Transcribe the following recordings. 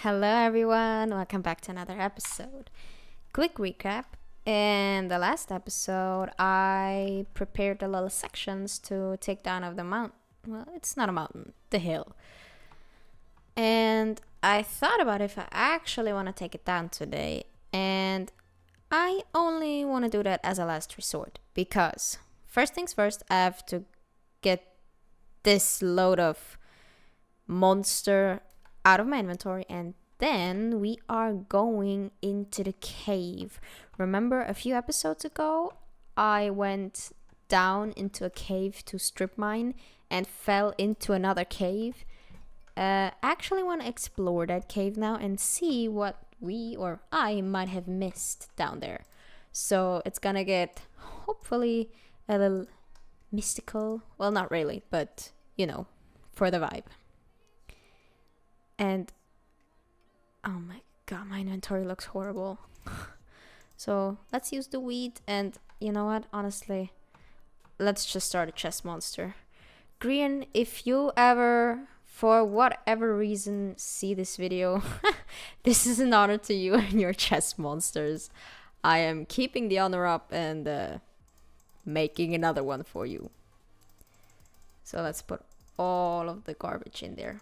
Hello, everyone. Welcome back to another episode. Quick recap. In the last episode, I prepared the little sections to take down of the mountain. Well, it's not a mountain, the hill. And I thought about if I actually want to take it down today. And I only want to do that as a last resort. Because, first things first, I have to get this load of monster out of my inventory, and then we are going into the cave. Remember a few episodes ago I went down into a cave to strip mine and fell into another cave? I actually want to explore that cave now and see what we or I might have missed down there. So it's gonna get hopefully a little mystical. Well, not really, but for the vibe. And oh my god, my inventory looks horrible. So let's use the wheat, and you know what? Honestly, let's just start a chest monster. Green, if you ever, for whatever reason, see this video, this is an honor to you and your chest monsters. I am keeping the honor up and making another one for you. So let's put all of the garbage in there.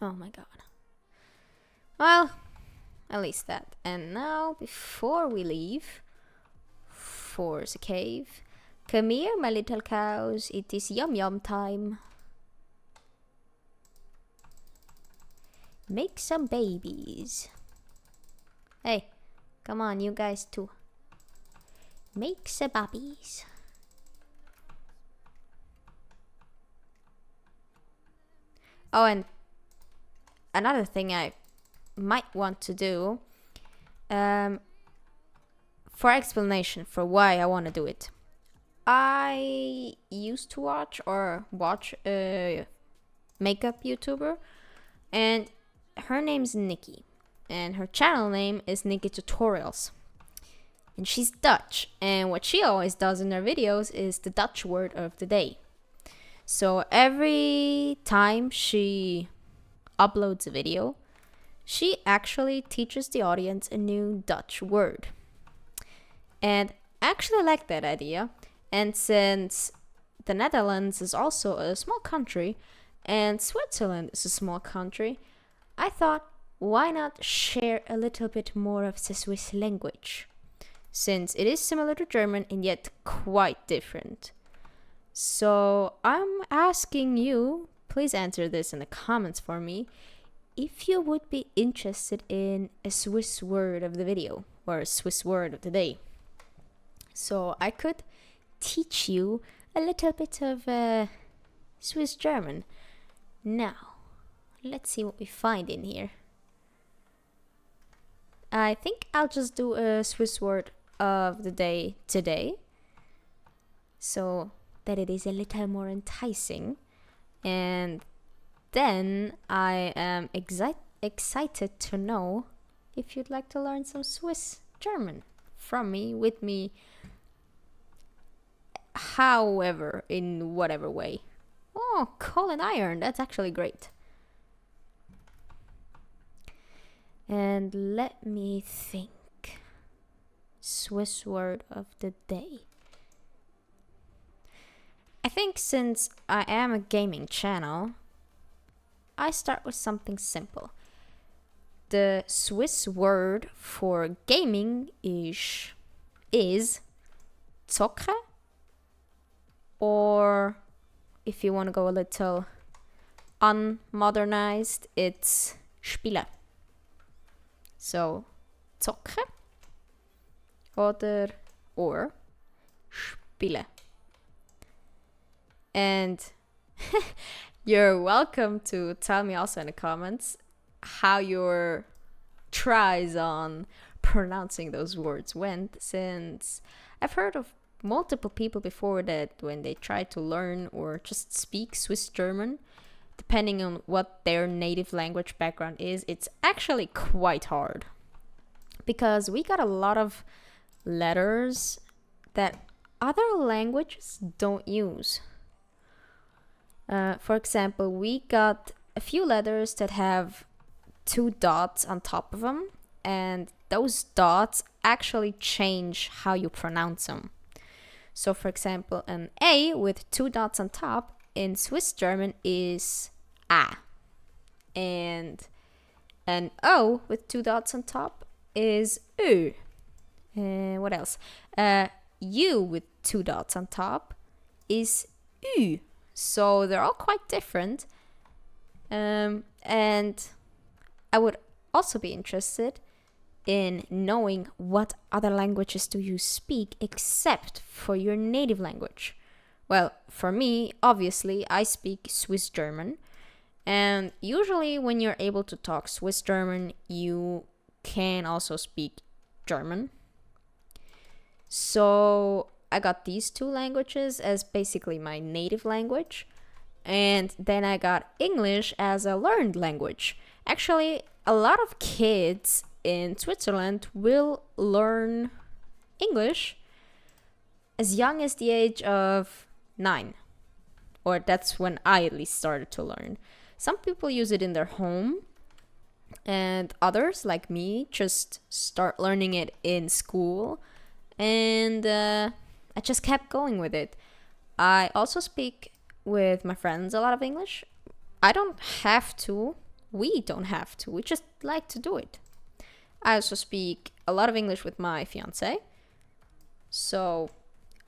Oh my god. Well, at least that. And now, before we leave for the cave, come here, my little cows. It is yum yum time. Make some babies. Hey, come on, you guys too. Make some babies. Oh, and another thing I might want to do, for explanation for why I want to do it. I used to watch a makeup YouTuber, and her name's Nikki, and her channel name is Nikki Tutorials. And she's Dutch, and what she always does in her videos is the Dutch word of the day. So every time she uploads a video, she actually teaches the audience a new Dutch word. And I actually like that idea. And since the Netherlands is also a small country and Switzerland is a small country, I thought, why not share a little bit more of the Swiss language? Since it is similar to German and yet quite different. So I'm asking you, please answer this in the comments for me, if you would be interested in a Swiss word of the video or a Swiss word of the day. So I could teach you a little bit of Swiss German. Now, let's see what we find in here. I think I'll just do a Swiss word of the day today, so that it is a little more enticing. And then I am excited to know if you'd like to learn some Swiss German from me, with me, however, in whatever way. Oh, coal and iron, that's actually great. And let me think. Swiss word of the day. I think since I am a gaming channel, I start with something simple. The Swiss word for gaming is Zocke, or if you want to go a little unmodernized, it's Spiele. So Zocke or Spiele. And you're welcome to tell me also in the comments how your tries on pronouncing those words went, since I've heard of multiple people before that when they try to learn or just speak Swiss German, depending on what their native language background is, it's actually quite hard. Because we got a lot of letters that other languages don't use. For example, we got a few letters that have two dots on top of them, and those dots actually change how you pronounce them. So, for example, an A with two dots on top in Swiss German is A, and an O with two dots on top is Ö. What else? U with two dots on top is U. So they're all quite different. And I would also be interested in knowing what other languages do you speak except for your native language. Well, for me, obviously, I speak Swiss German. And usually when you're able to talk Swiss German, you can also speak German. So I got these two languages as basically my native language. And then I got English as a learned language. Actually, a lot of kids in Switzerland will learn English as young as the age of 9. Or that's when I at least started to learn. Some people use it in their home, and others, like me, just start learning it in school. And I just kept going with it. I also speak with my friends a lot of English. I don't have to. We don't have to. We just like to do it. I also speak a lot of English with my fiance. So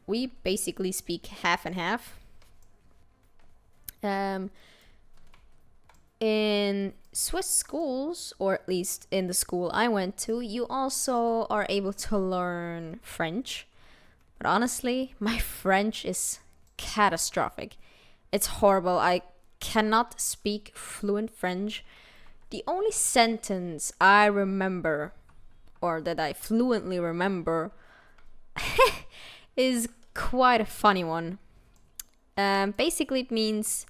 we basically speak half and half. In Swiss schools, or at least in the school I went to, you also are able to learn French. But honestly, my French is catastrophic. It's horrible. I cannot speak fluent French. The only sentence I remember, or that I fluently remember, is quite a funny one. Basically, it means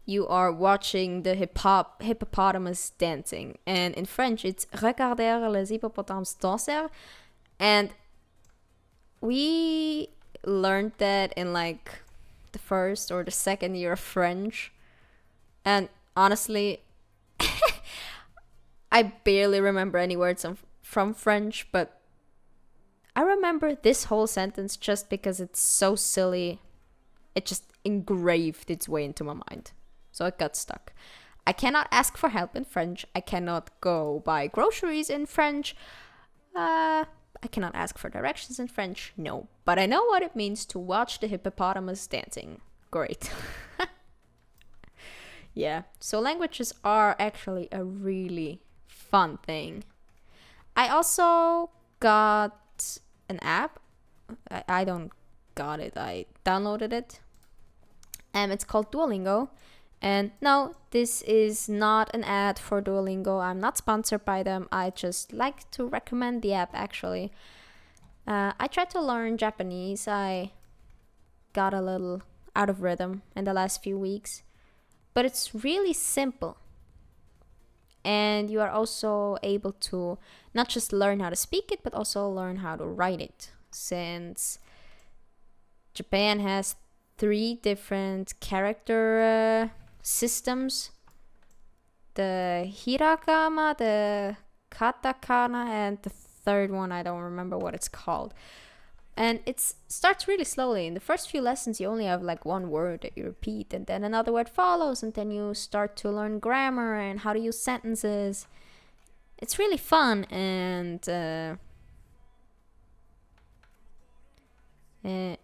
you are watching the hippopotamus dancing. And in French, it's regarder les hippopotames danser. And we learned that in like the first or the second year of French. And honestly, I barely remember any words from French, but I remember this whole sentence just because it's so silly. It just engraved its way into my mind. So it got stuck. I cannot ask for help in French. I cannot go buy groceries in French. I cannot ask for directions in French. No. But I know what it means to watch the hippopotamus dancing. Great. Yeah. So languages are actually a really fun thing. I also got an app. I don't got it. I downloaded it. It's called Duolingo. And no, this is not an ad for Duolingo. I'm not sponsored by them. I just like to recommend the app, actually. I tried to learn Japanese. I got a little out of rhythm in the last few weeks. But it's really simple. And you are also able to not just learn how to speak it, but also learn how to write it. Since Japan has 3 different character systems: the hiragana, the katakana, and the third one, I don't remember what it's called. And it starts really slowly. In the first few lessons, you only have like one word that you repeat, and then another word follows, and then you start to learn grammar and how to use sentences. It's really fun. And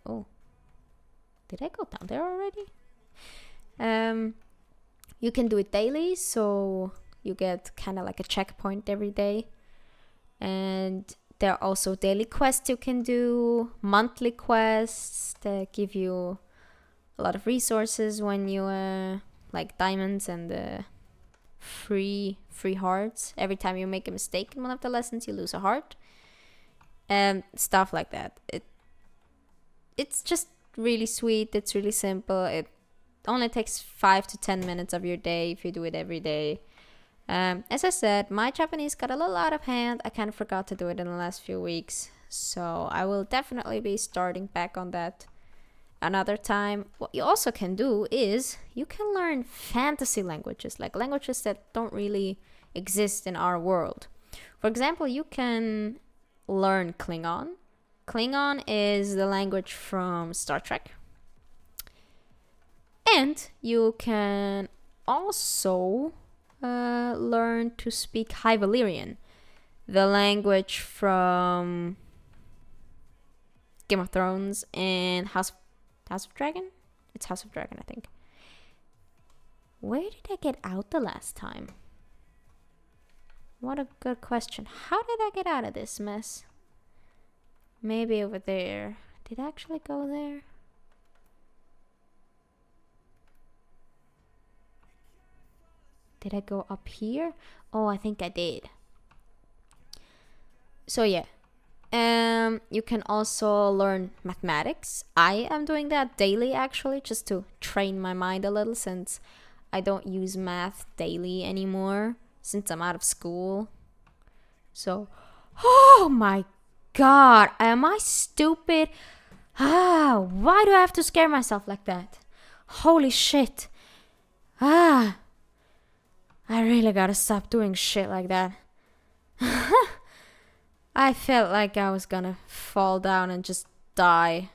oh, did I go down there already? You can do it daily, so you get kind of like a checkpoint every day. And there are also daily quests you can do, monthly quests that give you a lot of resources when you like diamonds and free hearts. Every time you make a mistake in one of the lessons, you lose a heart. And stuff like that. It's just really sweet. It's really simple. It only takes 5 to 10 minutes of your day if you do it every day. As I said, my Japanese got a little out of hand. I kind of forgot to do it in the last few weeks. So I will definitely be starting back on that another time. What you also can do is you can learn fantasy languages, like languages that don't really exist in our world. For example, you can learn Klingon. Klingon is the language from Star Trek. And you can also learn to speak High Valyrian, the language from Game of Thrones and House of Dragon? It's House of Dragon, I think. Where did I get out the last time? What a good question. How did I get out of this mess? Maybe over there. Did I actually go there? Did I go up here? Oh, I think I did. So yeah. You can also learn mathematics. I am doing that daily actually, just to train my mind a little, since I don't use math daily anymore since I'm out of school. So, oh my god, am I stupid? Why do I have to scare myself like that? Holy shit. I really gotta stop doing shit like that. I felt like I was gonna fall down and just die.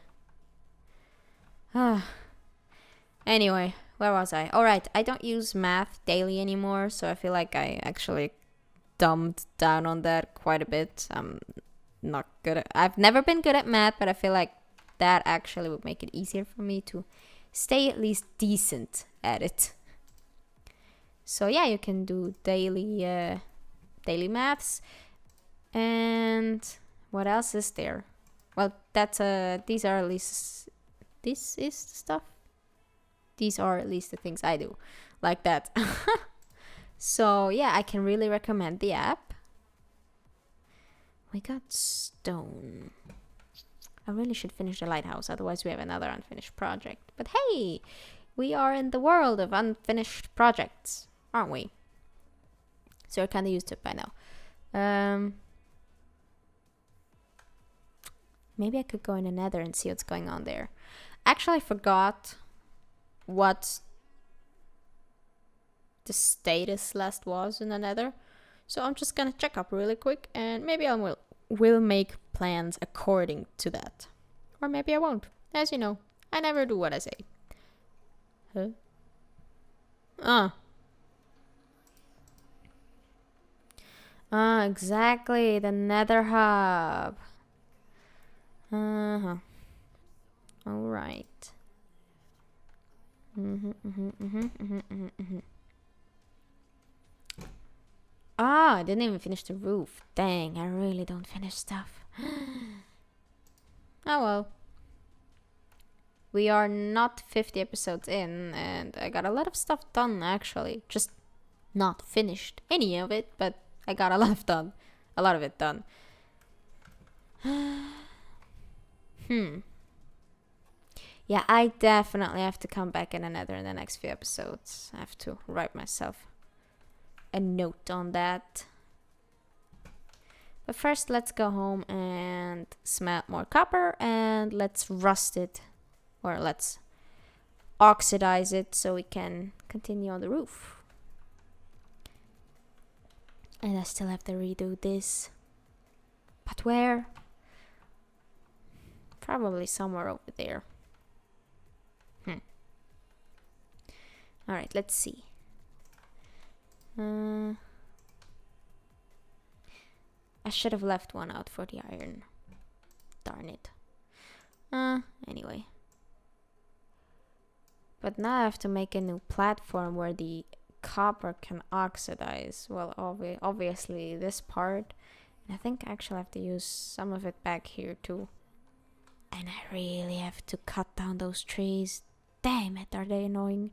Anyway, where was I? Alright, I don't use math daily anymore, so I feel like I actually dumbed down on that quite a bit. I'm not good at... I've never been good at math, but I feel like that actually would make it easier for me to stay at least decent at it. So yeah, you can do daily maths. And what else is there? Well, that's these are at least... This is the stuff. These are at least the things I do. Like that. So yeah, I can really recommend the app. We got stone. I really should finish the lighthouse, otherwise we have another unfinished project. But hey, we are in the world of unfinished projects, aren't we? So we're kind of used to it by now. Maybe I could go in the Nether and see what's going on there. Actually, I forgot what the status last was in the Nether. So I'm just gonna check up really quick, and maybe I will make plans according to that. Or maybe I won't. As you know, I never do what I say. Huh? Exactly, the Nether hub. Alright. I didn't even finish the roof. Dang, I really don't finish stuff. Oh well. We are not 50 episodes in, and I got a lot of stuff done actually. Just not finished any of it, but I got a lot of it done. Yeah, I definitely have to come back in another in the next few episodes. I have to write myself a note on that. But first, let's go home and smelt more copper, and let's rust it, or let's oxidize it so we can continue on the roof. And I still have to redo this. But where? Probably somewhere over there. Alright, let's see. I should have left one out for the iron. Darn it. Anyway. But now I have to make a new platform where the copper can oxidize. Well, obviously this part. And I think I actually have to use some of it back here too. And I really have to cut down those trees. Damn it, are they annoying.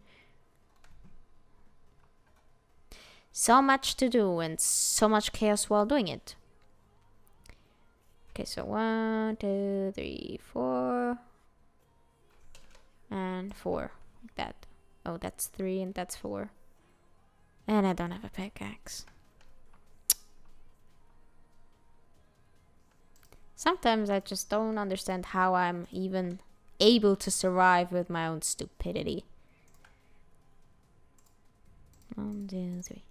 So much to do and so much chaos while doing it. Okay, so 1, 2, 3, 4. And 4. Like that. Oh, that's 3 and that's 4. And I don't have a pickaxe. Sometimes I just don't understand how I'm even able to survive with my own stupidity. 1, 2, 3.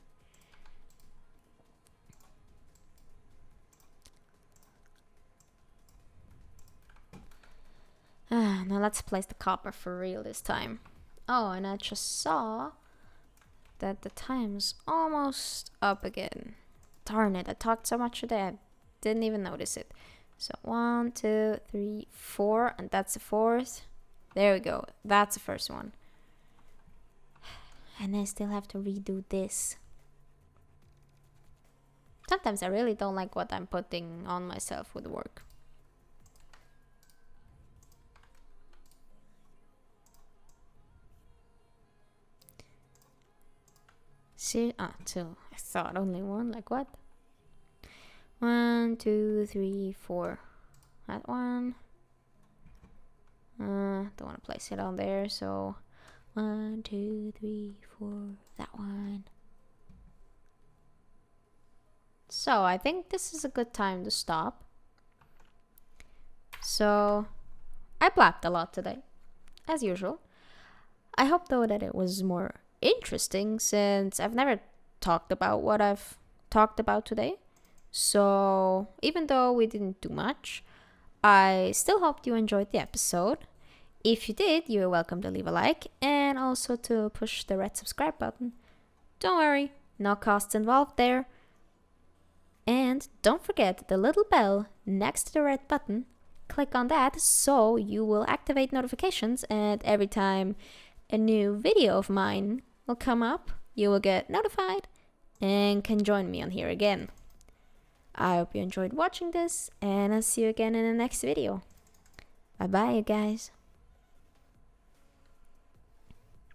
Let's place the copper for real this time. Oh, and I just saw that the time's almost up again. Darn it, I talked so much today, I didn't even notice it. So 1, 2, 3, 4, and that's the fourth. There we go, that's the first one. And I still have to redo this. Sometimes I really don't like what I'm putting on myself with work. See, two. I thought only one, like what? 1, 2, 3, 4. That one. Don't want to place it on there, so 1, 2, 3, 4. That one. So I think this is a good time to stop. So I blabbed a lot today, as usual. I hope though that it was more interesting, since I've never talked about what I've talked about today. So even though we didn't do much, I still hope you enjoyed the episode. If you did, you're welcome to leave a like and also to push the red subscribe button. Don't worry, no costs involved there. And don't forget the little bell next to the red button. Click on that so you will activate notifications, and every time a new video of mine will come up, you will get notified and can join me on here again. I hope you enjoyed watching this, and I'll see you again in the next video. Bye bye, you guys.